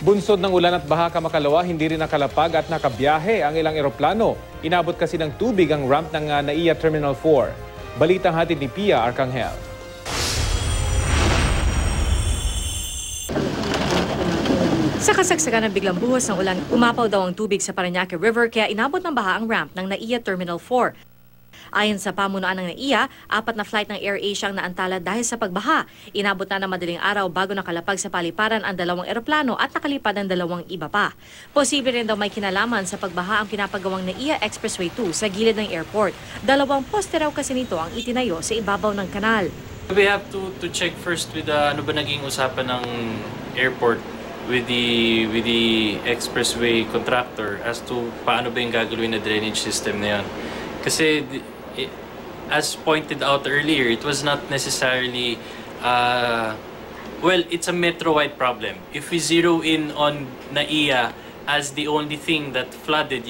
Bunsod ng ulan at baha Kamakalawa, hindi rin nakalapag at nakabiyahe ang ilang eroplano. Inabot kasi ng tubig ang ramp ng NAIA Terminal 4. Balitang hatid ni Pia Arcangel. Sa kasagsagan ng biglang buhos ng ulan, umapaw daw ang tubig sa Parañaque River kaya inabot ng baha ang ramp ng NAIA Terminal 4. Ayon sa pamunuan ng NAIA, 4 na flight ng AirAsia ang naantala dahil sa pagbaha. Inabot na ng madaling araw bago nakalapag sa paliparan ang 2 eroplano at nakalipad ang 2 iba pa. Posible rin daw may kinalaman sa pagbaha ang pinapagawang NAIA Expressway 2 sa gilid ng airport. 2 poste raw kasi nito ang itinayo sa ibabaw ng kanal. We have to check first with ano ba naging usapan ng airport with the expressway contractor as to paano ba yung gagawin na drainage system na yun. Kasi as pointed out earlier, it was not necessarily well, it's a metro-wide problem. If we zero in on NAIA as the only thing that flooded,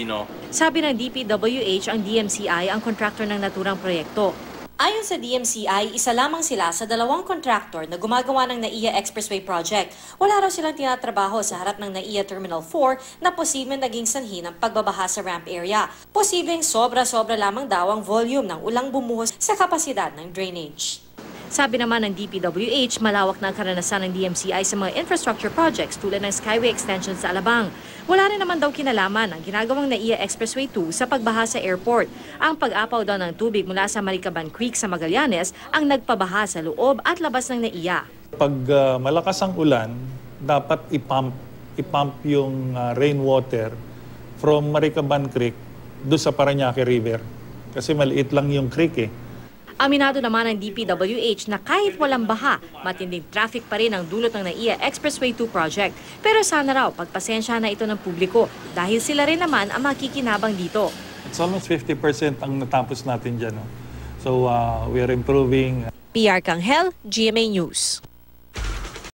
Sabi ng DPWH, ang DMCI ang kontraktor ng naturang proyekto. Ayon sa DMCI, isa lamang sila sa 2 kontraktor na gumagawa ng NAIA Expressway Project. Wala raw silang tinatrabaho sa harap ng NAIA Terminal 4 na posibleng naging sanhi ng pagbabaha sa ramp area. Posibleng sobra-sobra lamang daw ang volume ng ulang bumuhos sa kapasidad ng drainage. Sabi naman ng DPWH, malawak na ang karanasan ng DMCI sa mga infrastructure projects tulad ng Skyway Extension sa Alabang. Wala rin naman daw kinalaman ang ginagawang NAIA Expressway 2 sa pagbaha sa airport. Ang pag-apaw daw ng tubig mula sa Maricaban Creek sa Magallanes ang nagpabaha sa loob at labas ng NAIA. Pag malakas ang ulan, dapat ipump yung rainwater from Maricaban Creek doon sa Parañaque River. Kasi maliit lang yung creek eh. Aminado naman ng DPWH na kahit walang baha, matinding traffic pa rin ang dulot ng NAIA Expressway 2 project. Pero sana raw pagpasensya na ito ng publiko dahil sila rin naman ang makikinabang dito. It's almost 50% ang natapos natin dyan. No? So we are improving. Pia Arcangel, GMA News.